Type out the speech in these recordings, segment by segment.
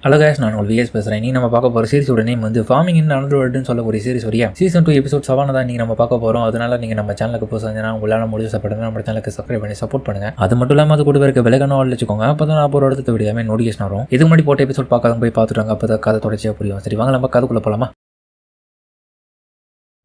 Hello guys, நான் ஒரு vs பேசுகிறேன். நீ நம்ம பார்க்க போகிற சீரிஸோட நேம் வந்து ஃபார்மிங் இன் அண்டர்வேர்ல்டுன்னு சொல்ல ஒரு சீரிஸ் வரையா சீசன் 2 எபிசோட் 7 தான் நீங்கள் நம்ம பார்க்க போகிறோம். அதனால நீங்கள் நம்ம சேனலுக்கு போகிறீங்கன்னா உங்களால் முடிஞ்ச சப்போர்ட் நம்ம சேனலுக்கு சப்ஸ்கிரைப் பண்ணி சப்போர்ட் பண்ணுங்கள். அது மட்டும் இல்லாமல் அது கூட இருக்க விலகணும் வச்சுக்கோங்க. அப்போ தான் நான் ஒரு இடத்துல விடியாமல் நோட்டிஃபிகேஷன் வரும். இதுக்கு முன்னாடி போட்ட எபிசோட் பார்க்காத போய் பார்த்துட்டாங்க. அப்போ தான் கதை தொடர்ச்சியாக புரியும். சரி வாங்க நம்ம கதைக்குள்ளே போகலாமா.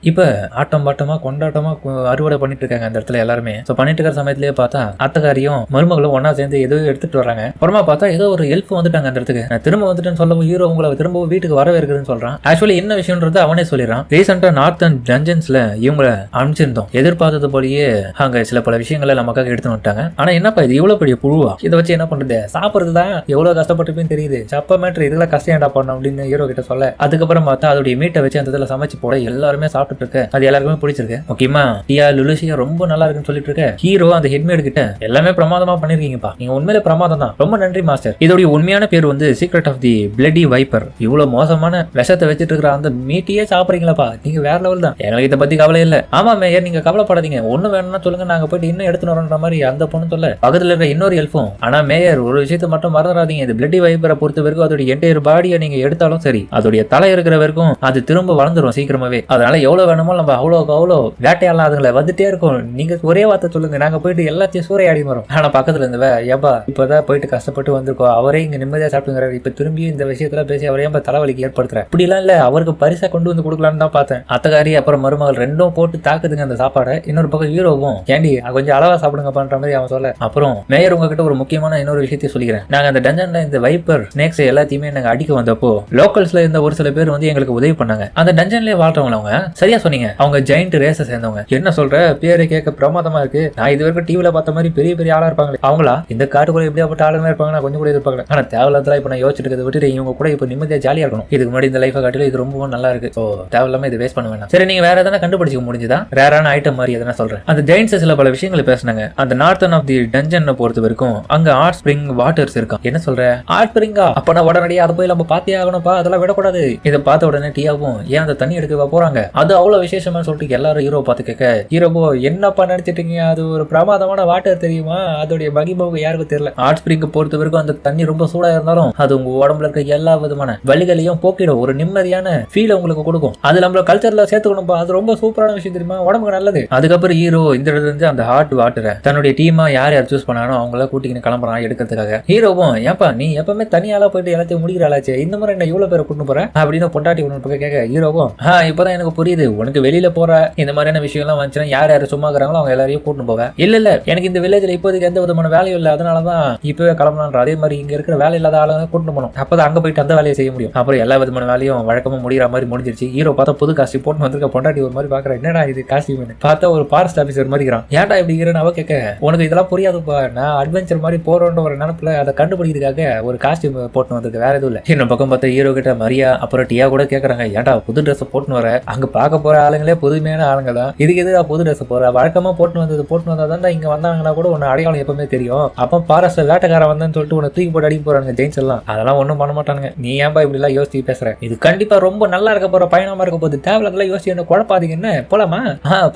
இப்போ ஆட்டம் பாட்டமாக கொண்டாட்டமாக அறுவடை பண்ணிட்டு இருக்காங்க அந்த இடத்துல எல்லாருமே. ஸோ பண்ணிட்டு இருக்கிற சமயத்திலேயே பார்த்தா அத்தகாரியும் மருமகளும் ஒன்னா சேர்ந்து ஏதோ எடுத்துட்டு வராங்க. அப்புறமா பார்த்தா ஏதோ ஒரு ஹெல்ப் வந்துட்டாங்க அந்த இடத்துக்கு. நான் திரும்ப வந்துட்டேன்னு சொல்லவும் ஹீரோ உங்களை திரும்ப வீட்டுக்கு வரவே இருக்குதுன்னு சொல்றான். ஆக்சுவலி என்ன விஷயம்ன்றது அவனே சொல்லிடுறான். ரீசெண்டா நார்த்தன் டஞ்சன்ஸ்ல இவங்களை அனுப்பிச்சிருந்தோம். எதிர்பார்த்தது போலயே அங்க சில பல விஷயங்களை நமக்காக எடுத்து வந்துட்டாங்க. ஆனா என்னப்பா இது இவ்வளவு பெரிய புழுவா, இதை வச்சு என்ன பண்றது, சாப்பிடுறது தான் எவ்வளவு கஷ்டப்பட்டுப்பேன்னு தெரியுது. சப்ப மேட்ரு இதெல்லாம் கஷ்டம் ஏண்டா பண்ணணும் அப்படின்னு ஹீரோ கிட்ட சொல்ல, அதுக்கப்புறம் பார்த்தா அதோடைய மீட்டை வச்சு அந்த இதில் சமைச்சு போட எல்லாருமே சாப்பிட்டு இருக்கு. அது எல்லாருக்குமே பிடிச்சிருக்கு. முக்கியமா டியா லுலுசியா ரொம்ப நல்லா இருக்குன்னு சொல்லிட்டு இருக்க ஹீரோ அந்த ஹெட்மேட் கிட்ட எல்லாமே பிரமாதமா பண்ணிருக்கீங்கப்பா, நீங்க உண்மையில பிரமாதம் தான், ரொம்ப நன்றி மாஸ்டர். இதோடைய உண்மையான பேர் வந்து secret of the bloody viper. இவ்வளவு மோசமான விஷத்தை வச்சிட்டு இருக்கிற அந்த மீட்டையே சாப்பிடுறீங்களாப்பா, நீங்க வேற லெவல் தான். எனக்கு இதை பத்தி கவலை இல்ல. ஆமா மேயர், நீங்க கவலைப்படாதீங்க, ஒண்ணு வேணும்னா சொல்லுங்க, நாங்க போயிட்டு இன்னும் எடுத்துன்னு வரோன்ற மாதிரி அந்த பொண்ணு சொல்ல பக்கத்துல இருக்கிற இன்னொரு ஹெல்ப்பும். ஆனா மேயர் ஒரு விஷயத்தை மட்டும் மறந்துடாதீங்க, இது பிளடி வைப்பரை பொறுத்த வரைக்கும் அதோட என்டையர் பாடியை நீங்க எடுத்தாலும் சரி, அதோடைய தலை இருக்கிற வரைக்கும் அது திரும்ப வளர்ந்துரும் சீக்கிரமாவே. அதனால எவ்வளவு வேணுமோ நம்ம அவ்வளோ வேட்டையாடலாம், அதுங்களை வந்துட்டே இருக்கும். நீங்க ஒரே வார்த்தை சொல்லுங்க, நாங்க போயிட்டு எல்லாத்தையும் சூறையாடி வரோம். ஆனா பக்கத்துல இருந்து ஏப்பா இப்பதான் போயிட்டு கஷ்டப்பட்டு வந்திருக்கோம், அவரே இங்க நிம்மதியா சாப்பிட்டுங்கிறாரு, இப்ப திரும்பி இந்த விஷயத்துல பேசி அவரே தலைவலிக்கு ஏற்படுத்துற, இப்படி எல்லாம் இல்ல, அவருக்கு பரிசா கொண்டு வந்து கொடுக்கலான்னு தான் பார்த்தேன். அத்தகாரி அப்புறம் மருமகள் ரெண்டும் போட்டு தாக்குதுங்க அந்த சாப்பாடை. இன்னொரு பக்கம் ஹீரோவும் ஏண்டி கொஞ்சம் அளவா சாப்பிடுங்க பண்ற மாதிரி அவன் சொல்ல. அப்புறம் மேயர் உங்ககிட்ட ஒரு முக்கியமான இன்னொரு விஷயத்தையும் சொல்லிக்கிறேன். நாங்க அந்த டஞ்சன்ல இந்த வைப்பர் ஸ்னேக்ஸ் எல்லாத்தையுமே நாங்க அடிக்க வந்தப்போ லோக்கல்ஸ்ல இருந்த ஒரு சில பேர் வந்து எங்களுக்கு உதவி பண்ணாங்க. அந்த டஞ்சன்லயே வாழ்றவங்க அவங்க. சரியா சொன்னீங்க, அவங்க ஜெயிண்ட் ரேஸை சேர்ந்தவங்க. என்ன சொல்ற, பேரை கேட்க பிரமாதமா இருக்கு. நான் இது வரைக்கும் டிவில பார்த்த மாதிரி பெரிய பெரிய ஆளா இருப்பாங்களே, அவங்களா இந்த காட்டுக்குள்ள எப்படியாப்பட்ட ஆளுமே இருப்பாங்க, நான் கொஞ்சம் கூட எதிர்பார்க்கல. ஆனா தேவையில்லாத இப்ப நான் யோசிச்சுட்டு இருக்கிறத விட்டுட்டு இவங்க கூட இப்ப நிம்மதியா ஜாலியா இருக்கணும். இதுக்கு முன்னாடி இந்த லைஃபை காட்டில இது ரொம்ப நல்லா இருக்கு. ஸோ தேவையில்லாம இது வேஸ்ட் பண்ண வேண்டாம். சரி, நீங்க வேற எதனா கண்டுபிடிச்சிக்க முடிஞ்சுதா, ரேரான ஐட்டம் மாதிரி எதனா சொல்றேன். அந்த ஜெயின்ஸ் சில பல விஷயங்களை பேசினாங்க. அந்த நார்த்தன் ஆஃப் தி டஞ்சன் பொறுத்த வரைக்கும் அங்க ஆர்ட் ஸ்பிரிங் வாட்டர்ஸ் இருக்கா. என்ன சொல்ற, ஆர்ட் ஸ்பிரிங்கா? அப்ப நான் உடனடியா அதை போய் நம்ம பார்த்தே ஆகணும்ப்பா, அதெல்லாம் விடக்கூடாது. இதை பார்த்த உடனே டியாவும் ஏன் அந்த தண்ணி எடுக்க போறாங்க, அது அவ்வளவு விசேஷமா சொல்லிட்டு எல்லாரும் ஹீரோ பார்த்து கேட்க, ஹீரோபோ என்னப்பா நினைச்சிட்டீங்க, அது ஒரு பிரமாதமான வாட்டர் தெரியுமா, அதோடைய மகிமாவுக்கு யாருக்கும் தெரியல. ஆர்ட் ஸ்பிரிங் பொறுத்த வரைக்கும் அந்த தண்ணி ரொம்ப சூடா இருந்தாலும் அது உங்க உடம்புல இருக்க எல்லா விதமான வலிகளையும் போக்கிடும், ஒரு நிம்மதியான ஃபீல் உங்களுக்கு கொடுக்கும். அது நம்மள கல்ச்சர்ல சேர்த்துக்கணும்பா, அது ரொம்ப சூப்பரான விஷயம் தெரியுமா, உடம்புக்கு நல்லது. அதுக்கப்புறம் ஹீரோ இந்த இடத்துல இருந்து அந்த ஹாட் வாட்டரை தன்னுடைய டீமா யார் யார் சூஸ் பண்ணானோ அவங்கள கூட்டிக்கின்னு கிளம்புறான் எடுக்கிறதுக்காக. ஹீரோவும் ஏப்பா நீ எப்பவுமே தனியால போயிட்டு எல்லாத்தையும் முடிக்கிறாளாச்சு, இந்த மாதிரி என்ன இவ்வளவு பேரை கூட்டு போற அப்படின்னு பொண்டாட்டி ஒன்று கேட்க, ஹீரோவும் இப்பதான் எனக்கு புரியுது, உனக்கு வெளியில போற இந்த மாதிரியான விஷயம் எல்லாம் வந்துச்சுன்னா யார் யார் சும்மா இருக்கிறாங்களோ அவங்க எல்லாரையும் கூட்டு போவேன். இல்ல எனக்கு இந்த வில்லேஜ்ல இப்போதைக்கு எந்த விதமான வேலையும் இல்லை, அதனாலதான் இப்பவே கிளம்பலான்ற. அதே மாதிரி இங்க இருக்கிற வேலை இல்லாத ஆளுங்க கூட்டு போகணும், அப்பதான் அங்க போயிட்டு அந்த வேலையை செய்ய முடியும். அப்புறம் எல்லா விதமான வேலையும் வழக்கமா முடிகிற மாதிரி முடிஞ்சிருச்சு. ஹீரோ பார்த்தா புது காஸ்டியூம் போட்டு வந்திருக்க பொண்டாட்டி ஒரு மாதிரி பாக்குறேன், என்னடா இது காஸ்டியூம் பார்த்தா ஒரு ஃபாரஸ்ட் ஆபீசர் மாதிரி இருக்கிறான். ஏன்டா இப்படி இருக்கிறேன்னு அவ கேட்க, உனக்கு இதெல்லாம் புரியாதுப்பா, நான் அட்வென்ச்சர் மாதிரி போறோன்ற ஒரு நினைப்புல அதை கண்டுபிடிக்கிறதுக்காக ஒரு காஸ்டியூம் போட்டு வந்திருக்கு, வேற எதுவும் இல்லை. இன்னும் பக்கம் பார்த்தா ஹீரோ கிட்ட மரியா அப்புறம் டியா கூட கேட்கறாங்க, ஏன்டா புது ட்ரெஸ் போட்டுன்னு வர, அங்க பார்க்க போற ஆளுங்களே புதுமையான ஆளுங்க தான், இதுக்கு எதுக்கு புது ட்ரெஸ் போற, வழக்கமா போட்டு வந்தா தான் இங்க வந்தாங்கன்னா கூட உன்னை அடையாளம் எப்பவுமே தெரியும். அப்ப பாரஸ்ட் வேட்டைக்காரன் வந்தேன்னு சொல்லிட்டு உன்னை தூக்கி போட்டு அடிக்க போறாங்க ஜெயின்ஸ் எல்லாம், அதெல்லாம் ஒண்ணும் பண்ண மாட்டானுங்க. நீ ஏன்பா இப்படி எல்லாம் யோசிச்சு பேசுற, இது கண்டிப்பா ரொம்ப நல்லா இருக்க போற பயணமா இருக்க போது, தேவையில்லாம் யோசிச்சு என்ன குழப்பாதீங்க, என்ன போலாமா,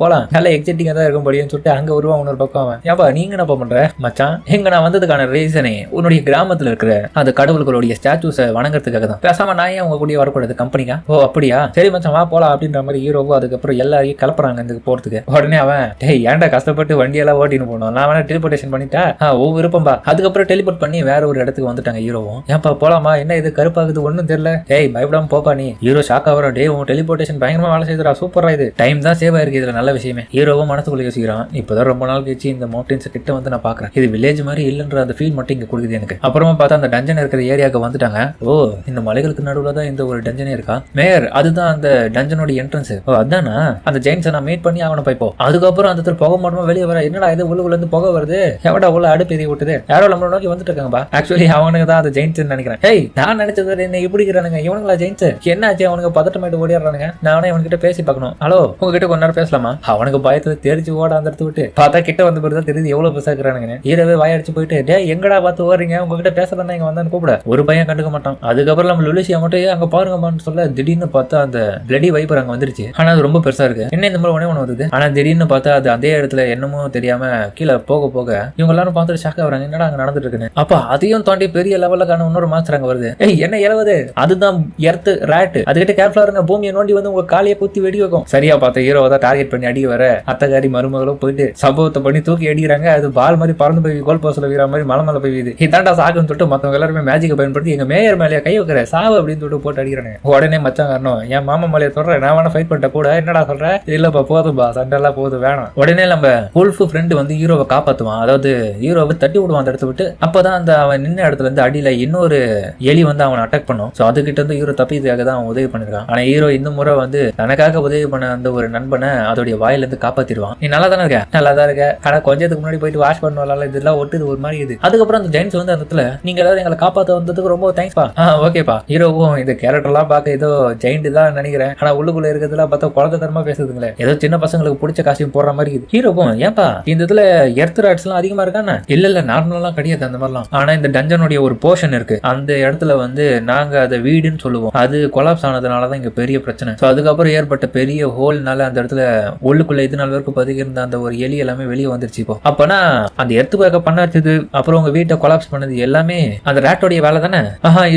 போலாம், நல்ல எக்ஸைட்டிங்கா தான் இருக்கும் படின்னு சொல்லிட்டு அங்க வருவான் இன்னொரு பக்கம். ஏன்பா நீங்க என்ன பண்ற மச்சான், எங்க நான் வந்ததுக்கான ரீசனே உன்னுடைய கிராமத்துல இருக்கிற அந்த கடவுள்களுடைய ஸ்டாச்சுஸை வணங்குறதுக்காக தான், பேசாம நான் ஏன் உங்க கூட வரக்கூடாது கம்பெனிக்கா. ஓ அப்படியா, சரி மச்சான் வா போலாம் அப்படின்ற மாதிரி ஹீரோவோ அதுக்கப்புறம் எல்லாரையும் கிளப்புறாங்க இந்த போறதுக்கு. உடனே அவன் டேய் ஏன்டா கஷ்டப்பட்டு வண்டியெல்லாம் ஓட்டின்னு போனோம், நான் வேணா டெலிபோர்டேஷன் பண்ணிட்டா விருப்பம்பா. அதுக்கப்புறம் டெலிபோர்ட் பண்ணி வேற ஒரு இடத்துக்கு வந்துட்டாங்க ஹீரோவும். ஏன்பா போலாமா, என்ன இது கருப்பாகுது ஒன்னும் தெரியல, டேய் பயப்படாம போப்பா நீ. ஹீரோ ஷாக் ஆகிறோம், டே உன் டெலிபோர்டேஷன் பயங்கரமா வேலை செய்யறா, சூப்பரா, இது டைம் தான் சேவ் ஆயிருக்கு, இதுல நல்ல விஷயமே. ஹீரோவும் மனசுக்குள்ள யோசிக்கிறான், இப்பதான் ரொம்ப நாள் கழிச்சு இந்த மவுண்டன்ஸ் கிட்ட வந்து நான் பாக்குறேன், இது வில்லேஜ் மாதிரி இல்லைன்ற அந்த ஃபீல் மட்டும் இங்க கொடுக்குது எனக்கு. அப்புறமா பார்த்தா அந்த டஞ்சன் இருக்கிற ஏரியாவுக்கு வந்துட்டாங்க. ஓ இந்த மலைகளுக்கு நடுவுல தான் இந்த ஒரு டஞ்சனே இருக்கா மேயர், அதுதான் அந்த டஞ்சனோட என்ட்ரன்ஸ். ஓ அதானா, அந்த ஜெயின்ஸை நான் மீட் பண்ணி அவனை பைப்போம். அதுக்கப்புறம் அந்த போக மட்டும் வெளியே வர, என்னடா இது உள்ளுக்குள்ள இருந்து போக வருது, எவடா உள்ள அடுப்பு எரிய விட்டுது, யாரோ நம்மள நோக்கி வந்துட்டு இருக்காங்கப்பா. ஆக்சுவலி அவனுக்கு தான் அந்த ஜெயின்ஸ் நினைக்கிறேன். ஹேய் நான் நினைச்சது என்ன இப்படி இருக்கிறானுங்க இவனுங்களா ஜெயின்ஸ், என்னாச்சு அவனுக்கு பதட்டமாயிட்டு ஓடிடுறானுங்க, நானே அவன்கிட்ட பேசி பார்க்கணும். ஹலோ உங்ககிட்ட கொஞ்ச நேரம் பேசலாமா. அவனுக்கு பயத்துல தெரிஞ்சு ஓட அந்த இடத்து விட்டு பார்த்தா கிட்ட வந்து பிறகு தெரியுது எவ்வளவு பெருசா இருக்கிறானுங்க. ஈரவே வாயடிச்சு போயிட்டு டே எங்கடா பார்த்து ஓடுறீங்க, உங்ககிட்ட பேசலாம் இங்க வந்தான்னு கூப்பிட ஒரு பையன் கண்டுக்க மாட்டான். அதுக்கப்புறம் நம்ம லுலிசியா மட்டும் அங்க பாருங்கம்மான்னு சொல்ல, திடீர்னு பார்த்தா அந்த பிளடி வைப்பர் அங்க வந்துருச்சு. ஆனா அது ரொம்ப பெருசா இருக்கு. என்ன இந்த மாதிரி ஒண்ணு வருது. ஆனா திடீர்னு பார்த்தா அது அதே இடத்துல என்னமோ தெரியாம கீழே போக போக இவங்க எல்லாரும் பார்த்துட்டு ஷாக் ஆகுறாங்க. என்னடா அங்க நடந்துட்டு இருக்குன்னு. அப்ப அதையும் தாண்டி பெரிய லெவல்ல காண இன்னொரு மாஸ்டர் அங்க வருது. என்ன இலவது அதுதான் எர்த் ராட். அதுகிட்ட கேர்ஃபுல்லா இருங்க, பூமியை நோண்டி வந்து உங்க காலையை குத்தி வெடி வைக்கும். சரியா பார்த்த ஹீரோவை தான் டார்கெட் பண்ணி அடி வர அத்தகாரி மருமகளும் போயிட்டு சம்பவத்தை பண்ணி தூக்கி அடிக்கிறாங்க. அது பால் மாதிரி பறந்து போய் கோல் போஸ்ட்ல வீர மாதிரி மலை மேல போய் வீது. இதாண்டா சாக்குன்னு சொல்லிட்டு மத்தவங்க எல்லாருமே மேஜிக்கை பயன்படுத்தி எங்க மேயர் மேலேயே கை வைக்கிற சாவு அப்படின்னு சொல்லிட்டு போட்டு அடிக்கிறாங்க. உடனே மச்சான் காரணம் என் மாமா மலையை சொல்றேன், நான் வேணா ஃபைட் பண்ணிட்ட கூட. என்னடா சொல்ற? இல்லப்பா போதும்பா, சண்டை எல்லாம் போதும் வேணாம். உடனே நம்ம உல்ஃப் ஃப்ரெண்டு வந்து ஹீரோவை காப்பாத்துவான். அதாவது ஹீரோவை தட்டி விடுவான் அந்த இடத்த விட்டு. அப்பதான் அந்த அவன் நின்ன இடத்துல இருந்து அடியில இன்னொரு எலி வந்து அவனை அட்டாக் பண்ணும். சோ அதுகிட்ட இருந்து ஹீரோ தப்பியதுக்காக தான் அவன் உதவி பண்ணிருக்கான். ஆனா ஹீரோ இந்த முறை வந்து தனக்காக உதவி பண்ண அந்த ஒரு நண்பனை அதோடைய வாயில இருந்து காப்பாத்திடுவான். நீ நல்லா தானே இருக்க? நல்லா தான் இருக்க. ஆனா கொஞ்சத்துக்கு முன்னாடி போயிட்டு வாஷ் பண்ணுவாங்க, இதெல்லாம் ஒட்டுது ஒரு மாதிரி இது. அதுக்கப்புறம் அந்த ஜெயின்ஸ் வந்து அந்த இடத்துல நீங்க எல்லாரும் எங்களை காப்பாற்ற வந்ததுக்கு ரொம்ப தேங்க்ஸ்பா. ஓகேப்பா. ஹீரோவும் இந்த கேரக்டர் எல்லாம் பார்க்க ஏதோ ஜெயிண்ட் தான் நினைக்கிறேன். ஆனா உள்ளுக்குள்ள இருக்கிறதுலாம் பார்த்தா குழந்தைத்தனமா பேசுதுங்களே, ஏதோ சின்ன பசங்களுக்கு பிடிச்ச காஸ்டியூம் போடுற மாதிரி இது. ஹீரோவும் ஏன்பா இந்த இதுல எர்த் ராட்ஸ் எல்லாம் அதிகமா இருக்கானே? இல்ல நார்மலா கிடையாது அந்த மாதிரிலாம். ஆனா இந்த டஞ்சனுடைய ஒரு போர்ஷன் இருக்கு, அந்த இடத்துல வந்து நாங்க அதை வீடுன்னு சொல்லுவோம். அது கொலாப்ஸ் ஆனதுனாலதான் இங்க பெரிய பிரச்சனை. சோ அதுக்கப்புறம் ஏற்பட்ட பெரிய ஹோல்னால அந்த இடத்துல உள்ளுக்குள்ள இது நாள் வரைக்கும் பதுக்கி இருந்த அந்த ஒரு எலி எல்லாமே வெளியே வந்துருச்சு. இப்போ அப்பனா அந்த எர்த் பேக்க பண்ண வச்சது அப்புறம் உங்க வீட்டை கொலாப்ஸ் பண்ணது எல்லாமே அந்த ராட்டோடைய வேலை தானே?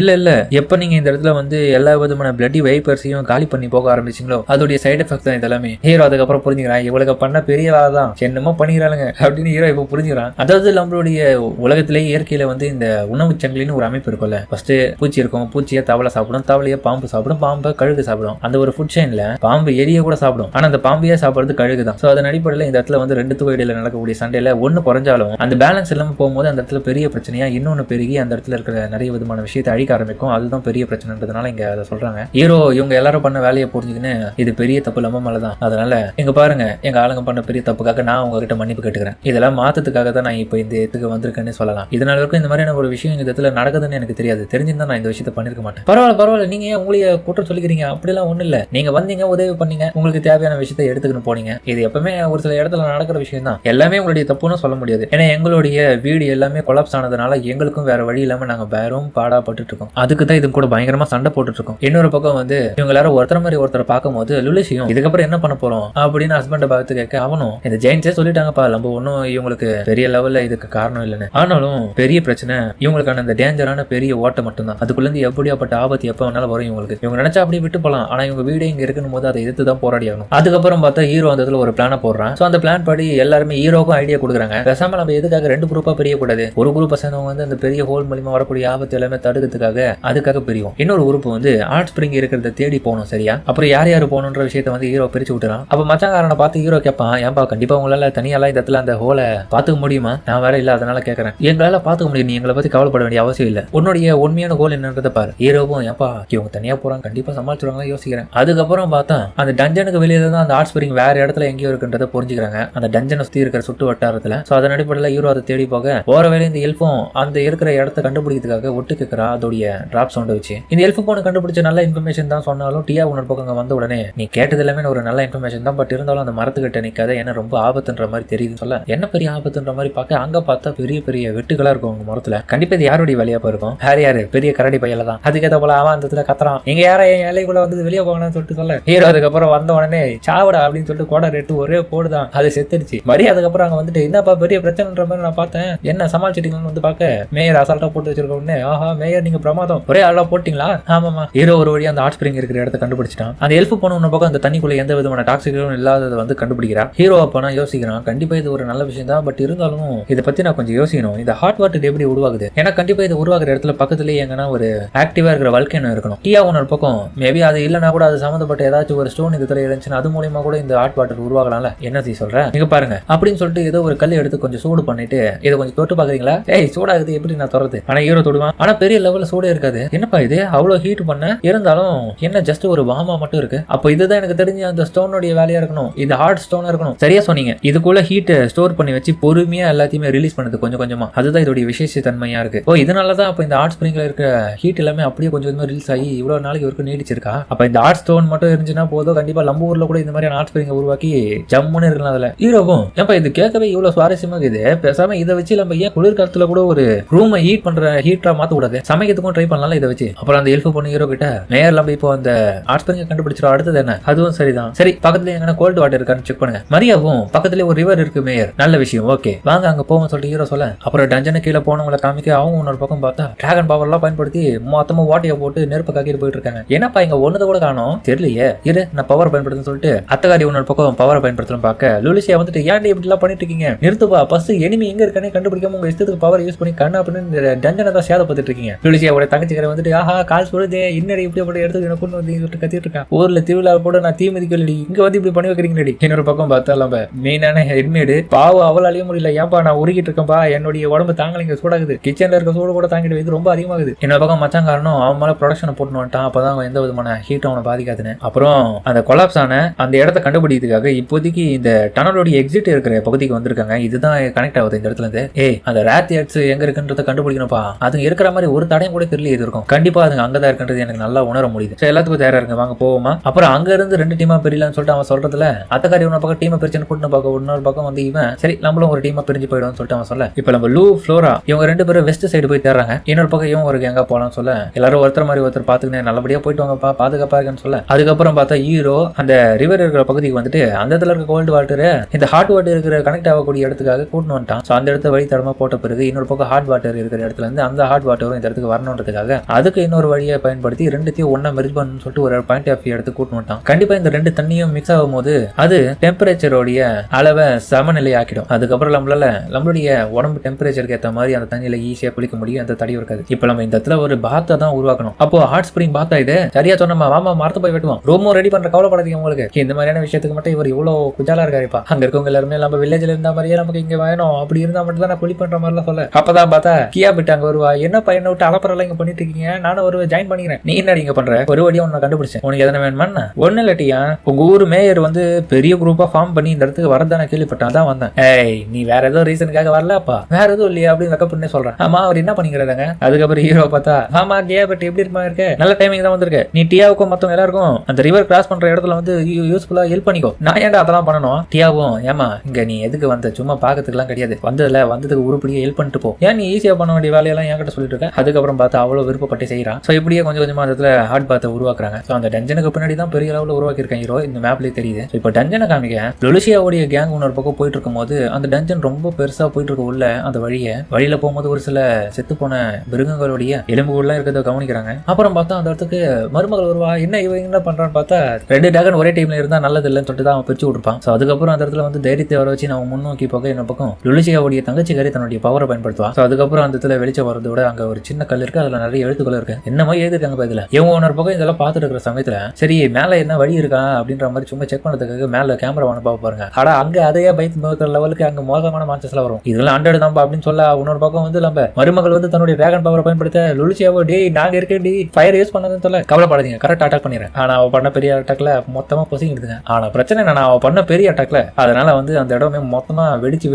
இல்ல எப்ப நீங்க இந்த இடத்துல வந்து எல்லா விதமான பிளட்டி வைப்பர்ஸையும் காலி பண்ணி போக ஆரம்பிச்சிங்களோ அதோடைய சைடு எஃபெக்ட் தான் இதெல்லாமே. ஹீரோ அதுக்கப்புறம் புரிஞ்சுக்கிறான், இவளுக்கு பண்ண பெரிய வேலை தான், என்னமோ பண்ணிக்கிறாங்க அப்படின்னு ஹீரோ இப்போ புரிஞ்சுக்கிறான். அதாவது நம்மளுடைய உலகத்திலேயே இயற்கையில வந்து இந்த உணவு சங்கிலின்னு ஒரு அமைப்பு இருக்கும்ல. ஃபர்ஸ்ட் பூச்சி இருக்கும், பூச்சியை தவளை சாப்பிடும், தவளையை பாம்பு சாப்பிடும், பாம்பை கழுகு சாப்பிடும். அந்த ஒரு ஃபுட் செயின்ல பாம்பு எலியை கூட சாப்பிடும், ஆனா அந்த பாம்பையே சாப்பிடுறது கழுகு தான். சோ அதன் அடிப்படையில் இந்த இடத்துல வந்து ரெண்டுத்துக்கும் இடையில நடக்கக்கூடிய சண்டையில ஒண்ணு குறைஞ்சாலும் அந்த பேலன்ஸ் இல்லாம போகும்போது அந்த இடத்துல பெரிய பிரச்சனையா இன்னொன்னு பெருகி அந்த இடத்துல இருக்கிற நிறைய விதமான விஷயத்தை அழிக்க ஆரம்பிக்கும். அதுதான் பெரிய பிரச்சனைன்றதுனால இங்க அதை சொல்றாங்க. ஹீரோ இவங்க எல்லாரும் பண்ண வேலையை புரிஞ்சுக்கின்னு இது பெரிய தப்பு நம்ம மேலதான், அதனால எங்க பாருங்க எங்க ஆளுங்க பண்ண பெரிய தப்புக்காக நான் உங்ககிட்ட மன்னிப்பு கேட்டுக்கிறேன். இதெல்லாம் மாத்தத்துக்காக தான் நான் இப்போ இந்த இடத்துக்கு வந்திருக்கேன்னு சொல்லலாம். இதனால வரைக்கும் இந்த மாதிரியான ஒரு விஷயம் இந்த இடத்துல நடக்குதுன்னு எனக்கு தெரியாது. தெரிஞ்சிருந்தா நான் இந்த விஷயத்தை பண்ணிருக்க மாட்டேன். பரவாயில்ல நீங்க ஏன் உங்களைய குற்றம் சொல்லிக்கிறீங்க? அப்படிலாம் ஒண்ணு இல்ல. நீங்க வந்தீங்க, உதவி பண்ணீங்க, உங்களுக்கு தேவையான விஷயத்தை எடுத்துக்கிட்டு போனீங்க. இது எப்பவுமே ஒரு சில இடத்துல நடக்கிற விஷயம் தான். எல்லாமே உங்களுடைய தப்புன்னு சொல்ல முடியாது. ஏன்னா எங்களுடைய வீடு எல்லாமே கொலாப்ஸ் ஆனதுனால எங்களுக்கும் வேற வழி இல்லாம நாங்க வேறும் பாடாப்பட்டு இருக்கோம். அதுக்கு தான் இது கூட பயங்கரமா சண்டை போட்டுட்டு இருக்கோம். இன்னொரு பக்கம் வந்து இவங்க எல்லாரும் ஒருத்தர் மாதிரி ஒருத்தர் பார்க்கும்போது லுலிசியும் இதுக்கப்புறம் என்ன பண்ண போறோம் அப்படின்னு ஹஸ்பண்ட பார்த்து கேட்க அவனும் இந்த ஜெயின்ஸே சொல்லிட்டாங்கப்பா, நம்ம ஒன்னும் இவங்களுக்கு பெரிய லெவல்ல இதுக்கு காரணம் இல்லைன்னு. ஆனாலும் பெரிய பிரச்சனை இவங்களுக்கான இந்த டேஞ்சரான பெரிய ஓட்டம் மட்டும்தான். அதுக்குள்ள இருந்து எப்படியாப்பட்ட ஆபத்து எப்ப வேணாலும் வரும் இவங்களுக்கு. இவங்க நினைச்சா அப்படியே விட்டு போலாம், ஆனா இவங்க வீடே இங்க இருக்கணும் போது அதை எதிர்த்து தான் போராடி ஆகணும். அதுக்கப்புறம் பார்த்தா ஹீரோ அந்த இடத்துல ஒரு பிளான போடுறான். சோ அந்த பிளான் படி எல்லாருமே ஹீரோக்கும் ஐடியா கொடுக்குறாங்க. பேசாம நம்ம எதுக்காக ரெண்டு குரூப்பா பிரிய கூடாது? ஒரு குரூப் சேர்ந்தவங்க வந்து அந்த பெரிய ஹோல் மூலமா வரக்கூடிய ஆபத்து எல்லாமே தடுக்கிறதுக்காக அதுக்காக பிரியும். இன்னொரு குரூப் வந்து ஆர்ட் ஸ்பிரிங் இருக்கிறத தேடி போகணும். சரியா? அப்புறம் யார் யார் போகணுன்ற விஷயத்த வந்து ஹீரோ பிரிச்சு விட்டுறான். அப்ப மச்சாங்காரனை பார்த்து ஹீரோ கேட்பான், ஏன்பா கண்டிப்பா உங்களால தனியாலாம் இந்த இடத்துல அந்த ஹோலை பாத்துக்க முடியுமா? நான் வேற இல்ல, அதனால கேட்கறேன். எங்களால பாத்துக்க முடியும், நீ எங்களை பத்தி கவலைப்பட வேண்டிய அவசியம் இல்ல. உன்னுடைய உண்மையான கோல் என்னன்றத பாரு. ஹீரோவும் ஏப்பா இவங்க தனியா போறாங்க, கண்டிப்பா சமாளிச்சுருவாங்க யோசிக்கிறேன். அதுக்கப்புறம் பார்த்தா அந்த டஞ்சனுக்கு வெளியே தான் அந்த ஆர்ட் ஸ்பிரிங் வேற இடத்துல எங்கேயோ இருக்குன்றத புரிஞ்சுக்கிறாங்க, அந்த டஞ்சனை சுத்தி இருக்கிற சுட்டு வட்டாரத்துல. சோ அதன் அடிப்படையில் ஹீரோ அதை தேடி போக போற வேலை இந்த எல்ஃபும் அந்த இருக்கிற இடத்த கண்டுபிடிக்கிறதுக்காக ஒட்டு கேட்கிறா அதோடைய டிராப் சவுண்ட் வச்சு. இந்த எல்ஃபு போன கண்டுபிடிச்ச நல்ல இன்ஃபர்மேஷன் தான் சொன்னாலும் டியா உணர் பக்கம் வந்த உடனே நீ கேட்டது எல்லாமே ஒரு நல்ல இன்ஃபர்மேஷன் தான், பட் இருந்தாலும் அந்த மரத்துக்கிட்ட நிக்காத, என்ன ரொம்ப ஆபத்துன்ற மாதிரி தெரியுது. சொல்ல என்ன பெரிய ஆபத்துன்ற மாதிரி பார்க்க அங்க பார்த்தா பெரிய பெரிய வெட்டுகளா இருக்கும் உங்க மரத்துல. கண்டிப்பா இது யாருடைய வேலையா இருக்கும்? யாரு பெரிய கரடி பையில தான். அதுக்கேற்ற போல அவன் அந்த இடத்துல கத்துறான், நீங்க யாரா என் இலைக்குள்ள வந்து வெளியே போகணும்னு சொல்லிட்டு சொல்ல ஹீரோ அதுக்கப்புறம் வந்த உடனே சாவடா அப்படின்னு சொல்லிட்டு கோடை ரெட்டு ஒரே போடுதான், அது செத்துருச்சு. மறுபடியும் அதுக்கப்புறம் அங்க வந்துட்டு என்னப்பா பெரிய பிரச்சனைன்ற மாதிரி நான் பார்த்தேன், என்ன சமாளிச்சிட்டீங்கன்னு வந்து பார்க்க மேயர் அசால்ட்டா போட்டு வச்சிருக்க உடனே ஆஹா மேயர் நீங்க பிரமாதம், ஒரே ஆளா போட்டீங்களா? ஆமாமா. ஹீரோ ஒரு வழியா அந்த ஹாட் ஸ்பிரிங் இருக்கிற இடத்த கண்டுபிடிச்சிட்டான். அந்த எல்ஃபு போன உன்ன பக்கம் அந்த தண்ணிக்குள்ள எந்த விதமான டாக்ஸிக்கும் இல்லாததை வந்து கண்டுபிடிக்கிறான். ஹீரோ அப்பனா யோசிக்கிறான், கண்டிப்பா இது ஒரு நல்ல விஷயம் தான், பட் இருந்தாலும் இதை பத்தி நான் கொஞ்சம் யோசிக்கணும். இந்த ஹாட் வாட்டர் எப்படி உருவாகுது? ஏன்னா கண்டிப்பா இது உருவாக்குற இடத்துல பக்கத்துலயே எங்கன்னா ஒரு ஆக்டிவா இருக்கிற வல்கேனோ இருக்கணும். டியா ஒன்று பக்கம் மேபி அது இல்லைன்னா கூட அது சம்மந்தப்பட்ட ஏதாச்சும் ஒரு ஸ்டோன் இதுல இருந்துச்சுன்னா அது மூலியமா கூட இந்த ஹாட் வாட்டர் உருவாகலாம்ல. என்ன சொல்றேன் நீங்க பாருங்க அப்படின்னு சொல்லிட்டு ஏதோ ஒரு கல் எடுத்து கொஞ்சம் சூடு பண்ணிட்டு இதை கொஞ்சம் தொட்டு பாக்குறீங்களா? ஏய் சூடாகுது எப்படி நான் தொடருது? ஆனா ஹீரோ தொடுவான், ஆனா பெரிய லெவல்ல சூடே இருக்காது. என்னப்பா இது அவ்வளவு ஹீட் பண்ண இருந்தாலும் என்ன ஜஸ்ட் ஒரு வாமா மட்டும் இருக்கு. அப்ப இதுதான் எனக்கு தெரிஞ்ச அந்த ஸ்டோனுடைய வேலையா இருக்கணும், இது ஹார்ட் ஸ்டோனா இருக்கணும். சரியா சொன்னீங்க. இதுக்குள்ள ஹீட் ஸ்டோர் பண்ணி வச்சு பொறுமையா எல்லாத்தையுமே ரிலீஸ் பண்ணுது கொஞ்சம் கொஞ்சமா, அதுதான் இதோட விசேஷ தன்மையா இருக்கு. ஓ இதனாலதான் அப்ப இந்த ஹாட் ஸ்பிரிங்ல இருக்க ஹீட் எல்லாமே அப்படியே கொஞ்சம் கொஞ்சமா ரிலீஸ் ஆகி இவ்வளவு நாளைக்கு வரைக்கும் நீடிச்சிருக்கா? அப்ப இந்த ஹாட் ஸ்டோன் மட்டும் இருந்துச்சுன்னா போதும், கண்டிப்பா நம்ம ஊர்ல கூட இந்த மாதிரி ஹாட் ஸ்பிரிங் உருவாக்கி ஜம்முன்னு இருக்கலாம். அதுல ஹீரோவும் ஏப்பா இது கேட்கவே இவ்வளவு சுவாரஸ்யமா இருக்குது, பேசாம இதை வச்சு நம்ம ஏன் குளிர்காலத்துல கூட ஒரு ரூமை ஹீட் பண்ற ஹீட்டரா மாத்த கூடாது, சமைக்கிறதுக்கும் ட்ரை பண்ணலாம் இதை வச்சு. அப்புறம் அந்த எல்ஃபு பொண்ணு ஹீரோ கிட்ட மேயர் நம்ம இப்போ அந்த ஹாட் ஸ்பிரிங் கண்டுபிடிச்சிடும், அடுத்தது என்ன, அதுவும் சரிதான். சரி, பக்கத்துல எங்கன்னா கோல்டு வாட்டர் இருக்கான்னு செக் பண்ணுங்க. மரியாவும் பக்கத்துல ஒரு ரிவர் இருக்கு மேயர், நல்ல விஷயம், ஓகே வாங்க அங்க போவோம் சொல்லிட்டு ஹீரோ சொல்ல, அப்புறம் டஞ்சனு கீழே போனவங்களை காமிக்க அவங்க இன்னொரு பக்கம் பார்த்தா டிராகன் பவர் எல்லாம் பயன்படுத்தி மொத்தமா வாட்டியை போட்டு நெருப்பு காக்கிட்டு போயிட்டு இருக்காங்க. என்னப்பா இங்க ஒன்னத கூட காணோம் தெரியலையே, இரு நான் பவர் பயன்படுத்துன்னு சொல்லிட்டு அத்தகாரி இன்னொரு பக்கம் பவரை பயன்படுத்தணும் பார்க்க லுலிசியா வந்துட்டு ஏன்டி இப்படி எல்லாம் பண்ணிட்டு இருக்கீங்க, நிறுத்துப்பா, ஃபர்ஸ்ட் எனிமி எங்க இருக்கானே கண்டுபிடிக்காம உங்க இஷ்டத்துக்கு பவர் யூஸ் பண்ணி கண்ணா அப்படின்னு டஞ்சனை தான் சேதப்பட்டு இருக்கீங்க. லுலிசியாவோட தங்கச்சிக்கரை வந்துட்டு ஆஹா கால் சொல்லுதே இன்னடி இப்படி அப்படி எடுத்து எனக்கு கொண்டு வந்து சொல்லிட்டு கத்திட்டு இருக்கான். ஊர்ல திருவிழா கூட நான் தீ மிதிக்கலடி, இங்க வந்து இப்படி பண்ணி வைக்கிறீங்களடி. இன்னொரு பக்கம் பார்த்தா நம்ம மெயினான ஹெட்மேடு பாவம் அவள் அழிய முடியல, ஏன்பா நான் உருகிட்டு இருக்கேன்பா, என்னுடைய உடம்பு தாங்கலைங்க, சூடாகுது, கிச்சன்ல இருக்க சூடு கூட தாங்கிட்டு இது ரொம்ப அதிகமாகுது. இன்னொரு பக்கம் மச்சான் காரணம் அவன் மேல ப்ரொடக்ஷனை போட்டு வந்துட்டான், அப்பதான் அவன் எந்த விதமான ஹீட் அவனை பாதிக்காதுன்னு. அப்புறம் அந்த கொலாப்ஸ் ஆன அந்த இடத்த கண்டுபிடிக்கிறதுக்காக இப்போதைக்கு இந்த டனலோடைய எக்ஸிட் இருக்கிற பகுதிக்கு வந்திருக்காங்க. இதுதான் கனெக்ட் ஆகுது இந்த இடத்துல இருந்து. அந்த ராத் எட்ஸ் எங்க இருக்குன்றத கண்டுபிடிக்கணும்ப்பா, அது இருக்கிற மாதிரி ஒரு தடையும் கூட தெரியல, இது இருக்கும் கண்டிப்பா அதுங்க அங்கதான் இருக்குன்றது எனக்கு நல்லா உணர முடியுது. எல்லாத்துக்கும் தயாரா இருக்கு, வாங்க போவோமா. அப்புறம் அங்க இருந்து 2 டீமா பிரியலான்னு சொல்லிட்டு அவன் சொல்றதுல அத்தக்காரி ஒரு பக்கம் டீமை பிரிச்சுன்னு கூட்டு பார்க்க இன்னொரு பக்கம் வந்து இவன் சரி நம்மளும் ஒரு டீமா பிரிஞ்சு போயிடும் சொல்லிட்டு அவன் சொல்ல, இப்ப நம்ம லூ ஃப்ளோரா இவங்க 2 பேரும் வெஸ்ட் சைடு போய் தேடுறாங்க. இன்னொரு பக்கம் இவன் ஒரு எங்க போலாம்னு சொல்ல, எல்லாரும் ஒருத்தர் மாதிரி ஒருத்தர் பாத்துக்கினே நல்லபடியா போயிட்டு வாங்கப்பா, பாதுகாப்பா இருக்குன்னு சொல்ல, அதுக்கப்புறம் பார்த்தா ஹீரோ அந்த ரிவர் இருக்கிற பகுதிக்கு வந்துட்டு அந்த இடத்துல இருக்க கோல்டு வாட்டர் இந்த ஹாட் வாட்டர் இருக்கிற கனெக்ட் ஆகக்கூடிய இடத்துக்காக கூட்டு வந்துட்டான். அந்த இடத்த வழி தடமா போட்ட பிறகு இன்னொரு பக்கம் ஹாட் வாட்டர் இருக்கிற இடத்துல இருந்து அந்த ஹாட் வாட்டரும் இந்த இடத்துக்கு வரணுன்றதுக்காக அதுக்கு இன்னொரு வழியை பயன்படுத்தி 2த்தையும் ஒன்னா மெர்ஜ் பண்ணணும்னு சொல்லிட்டு ஒரு பாயிண்ட் ஆஃப் வியூ எடுத்து கூட்டு வந்துட்டான். கண்டிப்பா இந்த 2 தண்ணியும் மிக்ஸ் ஆகும் போது அது டெம்பரேச்சரோடைய அளவை சமநிலை ஆக்கிடும். அதுக்கப்புறம் நம்மளுடைய உடம்பு டெம்பரேச்சருக்கு ஏற்ற மாதிரி அந்த தண்ணியில ஈஸியா குளிக்க முடியும், அந்த தடி இருக்காது. இப்ப நம்ம இந்த இடத்துல ஒரு பாத்தை தான் உருவாக்கணும். அப்போ ஹாட் ஸ்பிரிங் பாத்தா இது சரியா சொன்னமா, மாமா மரத்து போய் வெட்டுவோம், ரொம்ப ரெடி பண்ற கவலைப்படாதீங்க உங்களுக்கு. இந்த மாதிரியான விஷயத்துக்கு மட்டும் இவர் இவ்வளவு குஜாலா இருக்காருப்பா. அங்க இருக்கவங்க எல்லாருமே நம்ம வில்லேஜ்ல இருந்த மாதிரியே நமக்கு இங்க வேணும், அப்படி இருந்தா மட்டும் தான் நான் குளி பண்ற மாதிரிலாம் சொல்ல. அப்பதான் பார்த்தா கியா பிட்டு அங்க வருவா, என்ன பையனை விட்டு அலப்பறலாம் இங்க பண்ணிட்டு இருக்கீங்க, நானும் ஒரு ஜாயின் பண்ணிக்கிறேன், நீ என்ன இங்க பண்ற, ஒரு வழியா உன்னை கண்டுபிடிச்சேன், உனக்கு எதனா வேணுமா, ஒண்ணு இல்லட்டியா உங்க ஊர் மேயர் வந்து பெரிய குரூப்பா ஃபார்ம் பண்ணி இந்த இடத்துக்கு வரதான கேள்விப்பட்டான், தான் வந்தேன். ஏய் நீ வேற ஏதோ ரீசனுக்காக வரலப்பா, வேற எதுவும் இல்லையா அப்படின்னு வெக்கப்பண்ணே சொல்றேன். ஆமா அவர் என்ன பண்ணிக்கிறாங்க. அதுக்கப்புறம் ஹீரோ பார்த்தா ஆமா கியா பட் எப்படி இருக்க, நல்ல டைமிங் தான் வந்திருக்கு, நீ டியாவுக்கும் மத்தவங்க எல்லாருக்கும் அந்த ரிவர் கிராஸ் பண்ற இடத்துல வந்து யூஸ்ஃபுல்லா ஹெல்ப் பண்ணிக்கோ. நான் ஏன்டா அதெல்லாம் பண்ணணும், டியாவும் ஏமா இங்க நீ எதுக்கு வந்த, சும்மா பாக்கிறதுக்குலாம் கிடையாது, வந்ததுக்கு உருப்படியா ஹெல்ப் பண்ணிட்டு போ, ஏன் நீ ஈஸியா பண்ண வேண்டிய வேலையெல்லாம் என்கிட்ட சொல்லிட்டு இருக்க. அதுக்கப்புறம் பார்த்தா அவ்வளவு விருப்பப்பட்டு செய்யறான். சோ இப்படியே கொஞ்சம் கொஞ்சமா அந்த ஹார்ட் பாத்தை உருவாக்குறாங்க. அந்த டஞ்சனுக்கு பின்னாடி தான் பெரிய அளவுல உருவாக்கி இருக்காங்க ஹீரோ, இந்த மேப்லயே தெரியுது. இப்போ டஞ்சனை காமிக்க லுலிசியாவுடைய கேங் இன்னொரு பக்கம் போயிட்டு இருக்கும் போது அந்த டஞ்சன் ரொம்ப பெருசா போயிட்டு இருக்க உள்ள அந்த வழியில போகும்போது ஒரு சில செத்து போன மிருகங்களுடைய எலும்புகள்லாம் இருக்கிறத கவனிக்கிறாங்க. அப்புறம் பார்த்தா அந்த இடத்துக்கு மருமகள் வருவா, என்ன இவங்க என்ன பண்றான்னு பார்த்தா 2 டிராகன் ஒரே டீம்ல இருந்தா நல்லது இல்லைன்னு சொல்லிட்டு தான் அவன் பிரிச்சு விட்டுருப்பான். ஸோ அதுக்கப்புறம் அந்த இடத்துல வந்து தைரியத்தை வர வச்சு நம்ம முன்னோக்கி போக என்ன பக்கம் லுலிசியாவுடைய தங்கச்சி கறி தன்னுடைய பவரை பயன்படுத்துவான். ஸோ அதுக்கப்புறம் அந்த இடத்துல வெளிச்சம் வரதோட அங்க ஒரு சின்ன கல் இருக்கு, அதுல நிறைய எழுத்துக்கள் இருக்கு, என்னமோ எழுதிருக்காங்க. இதுல இவங்க ஒன்னொரு பக்கம் இதெல்லாம் பார்த்துட்டு இருக்கிற சமயத்துல சரி மேல என்ன வழி இருக்கா அப்படின்ற மாதிரி சும்மா செக் பண்ணதுக்காக மேல கேமரா ஒன்று பார்க்க பாருங்க. ஆனா அங்க அதையே பயத்து லெவலுக்கு அங்க மோசமான மான்சஸ் எல்லாம் வரும், இதெல்லாம் 100 தான் அப்படின்னு சொல்ல இன்னொரு பக்கம் வந்து நம்ம மருமகள் வந்து தன்னுடைய டிராகன் பவரை பயன்படுத்த லுலிசியாவோ டே நாங்க இருக்கேன் டி ஃபயர் யூஸ் பண்ணதுன்னு சொல்ல, கவலைப்படாதீங்க கரெக்ட் அட்டாக் பண்ணிடுறேன். ஆனா அவ பண்ண பெரிய அட்டாக்ல மொத்தமா பொசிக்கிடுதுங்க. ஆனா பிரச்சனை என்ன, அவ பண்ண பெரிய அட்டாக்ல அதனால வந்து அந்த இடமே மொத்தமா வெடிச்சு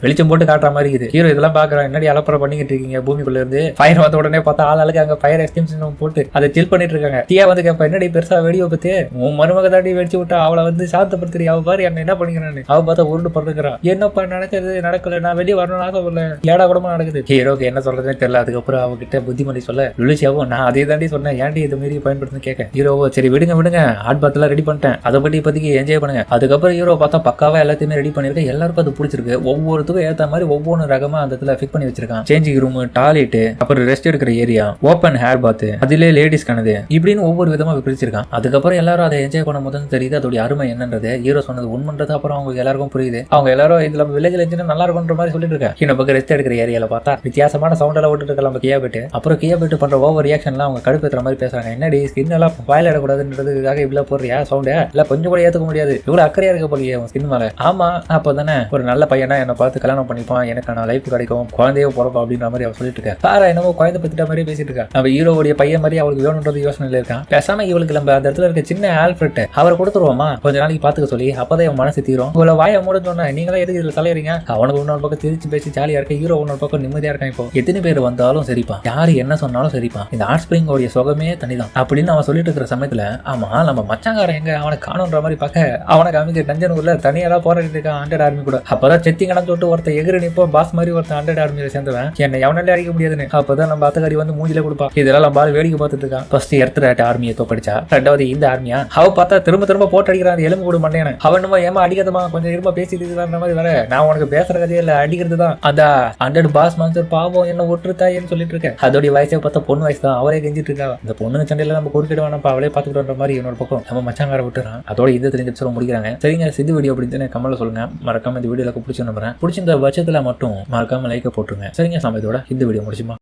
வெளிச்சம் போட்டு காட்டுற மாதிரி இருக்குது. ஹீரோ இதெல்லாம் பாக்குறான், என்னடி அலப்பற பண்ணிக்கிட்டு இருக்கீங்க, பூமிக்குள்ள இருந்து ஃபயர் வந்த உடனே பார்த்தா ஆளுக்கு அங்க ஃபயர் எக்ஸ்டென்ஷன் போட்டு அதை சில் பண்ணிட்டு இருக்காங்க. டியா வந்து கேப்ப என்னடி பெருசா வெடி வைப்பத்து உன் மருமக தாண்டி வெடிச்சு விட்டா அவளை வந்து சாந்தப்படுத்துறீ, அவ பாரு என்ன பண்ணிக்கிறான்னு. அவ பார்த்தா உருண்டு படுக்கிறான், என்னப்பா நடக்கல நான் வெளியே வரணும்னு ஆசை வரல, ஏடா கூடமா நடக்குது. ஹீரோக்கு என்ன சொல்றதுன்னு தெரியல. அதுக்கப்புறம் அவகிட்ட புத்திமதி சொல்ல லுலிசியாவும் நான் அதே தாண்டி சொன்னேன், ஏன்டி இது மாரி பயன்படுத்துன்னு கேட்க ஹீரோவோ சரி விடுங்க ஹாட் பாத் எல்லாம் ரெடி பண்ணிட்டேன், அதை பத்தி இப்போதைக்கு என்ஜாய் பண்ணுங்க. அதுக்கப்புறம் ஹீரோ பார்த்தா பக்காவா எல்லாத்தையுமே ரெடி பண்ணிருக்கேன், எல்லாருக்கும் அது பிடிச்சிருக்கு, ஒவ்வொருத்துக்கும் ஏற்ற மாதிரி ஒவ்வொரு ரகமா அந்த இடத்துல ஃபிட் பண்ணி வச்சிருக்கான். சேஞ்சிங் ரூம், டாய்லெட், அப்புறம் ரெஸ்ட் எடுக்கிற ஏரியா, ஓப்பன் ஹேர் பாத், அதிலே லேடிஸ் கனது இப்படின்னு ஒவ்வொரு விதமா பிரிச்சிருக்கான். அதுக்கப்புறம் எல்லாரும் அதை என்ஜாய் பண்ண போது தெரியுது அதோட அருமை என்னன்றது. ஹீரோ சொன்னது உண்மைன்றது அப்புறம் அவங்க எல்லாருக்கும் புரியுது. அவங்க எல்லாரும் இதுல வில்லேஜ்ல இருந்துச்சுன்னா நல்லா இருக்கும்ன்ற மாதிரி சொல்லிட்டு இருக்காங்க. இன்னும் பக்கம் ரெஸ்ட் எடுக்கிற ஏரியால பார்த்தா வித்தியாசமான சவுண்ட் எல்லாம் விட்டுட்டு இருக்கலாம் கியா பெட்டு. அப்புறம் கியா பெட்டு பண்ற ஓவர் ரியாக்ஷன்லாம் அவங்க கடுப்பேற்ற மாதிரி பேசுறாங்க. என்னடி ஸ்கின் எல்லாம் வாயில இடக்கூடாதுன்றதுக்காக இவ்வளவு போடுறியா சவுண்ட், இல்ல கொஞ்சம் கூட ஏத்துக்க முடியாது, இவ்வளவு அக்கறையா இருக்க போலியே உன் ஸ்கின் மேல. ஆமா அப்பதானே ஒரு நல்ல பையனா என்ன பார்த்து கல்யாணம் பண்ணிப்பான், எனக்கான லைஃப் கிடைக்கும், குழந்தையோ பிறப்பா அப்படின்ற மாதிரி அவ சொல்லிட்டு இருக்கா. சாரா என்னமோ குழந்தை பத்திட்ட மாதிரி பேசிட்டு இருக்கா. நம்ம ஹீரோவுடைய பையன் மாதிரி அவளுக்கு வேணும்ன்றது யோசனையில இருக்கான். பேசாம இவளுக்கு நம்ம அந்த இடத்துல இருக்க சின்ன ஆல்ஃபிரட் அவரை கொடுத்துருவோமா கொஞ்ச நாளைக்கு பாத்துக்க சொல்லி, அப்பதான் அவன் மனசு தீரும். இவ்வளவு வாய முடிஞ்சோன்னா நீங்களா எதுக்கு இதுல தலையறீங்க. அவனுக்கு இன்னொரு பக்கம் திருச்சி பேசி ஜாலியா இருக்க, ஹீரோ இன்னொரு பக்கம் நிம்மதியா இருக்கான். இப்போ எத்தனை பேர் வந்தாலும் சரிப்பா, யாரு என்ன சொன்னாலும் சரிப்பா, இந்த ஹாட் ஸ்பிரிங் உடைய சுகமே தனிதான் அப்படின்னு அவன் சொல்லிட்டு இருக்கிற சமயத்துல ஆமா நம்ம மச்சாங்காரன் எங்க அவனை காணுன்ற மாதிரி பார்க்க அவனை காமிக்க டஞ்சனுக்குள்ள தனியெல்லாம் போராடிட்டு இருக்கான் 100 ஆர்மி கூட. அப்பதான் செத்திங்கன்னு சொல்லிட்டு ஒருத்தர் எகிரி நிப்போ பாஸ் மாதிரி ஒருத்தன் 100 ஆர்மியில சேர்ந்தவன் என்னை எவனாலே அடிக்க முடியாதுன்னு. அப்பதான் நம்ம அத்தகாரி வந்து மூஞ்சில கொடுப்பா. இதெல்லாம் நம்ம வேடிக்கை பார்த்துட்டு இருக்கான். ஃபர்ஸ்ட் எர்த்ராட் ஆர்மியை தோக்கடிச்சா, ரெண்டாவது இந்த ஆர்மி காமியா அவ பார்த்தா திரும்ப போட்டு அடிக்கிறான் எலும்பு கூட மாட்டேன் அவன் நம்ம ஏமா அடிக்காதமா கொஞ்சம் இருமா பேசிட்டு இருக்கிற மாதிரி வர நான் உனக்கு பேசுற கதையே இல்ல அடிக்கிறது தான் அந்த 100 பாஸ் மாஸ்டர் பாவம் என்ன ஒட்டுருத்தாயின்னு சொல்லிட்டு இருக்கேன். அதோடைய வயசை பார்த்தா பொண்ணு வயசு தான் அவரே கெஞ்சிட்டு இருக்கா. அந்த பொண்ணு சண்டையில நம்ம குறுக்கிட வேணாம் அவளே பாத்துக்கிட்டு மாதிரி இன்னொரு பக்கம் நம்ம மச்சாங்கார விட்டுறான். அதோட இது தெரிஞ்சு முடிக்கிறாங்க. சரிங்க சித்து வீடியோ அப்படின்னு கமெண்ட்ல சொல்லுங்க. மறக்காம இந்த வீடியோல பிடிச்சு நம்புறேன். பிடிச்சிருந்த பட்சத்துல மட்டும் மறக்காம லைக்க போட்டுருங்க. சரிங்க சமயத்தோட இந்த வீடியோ முடிச்சுமா.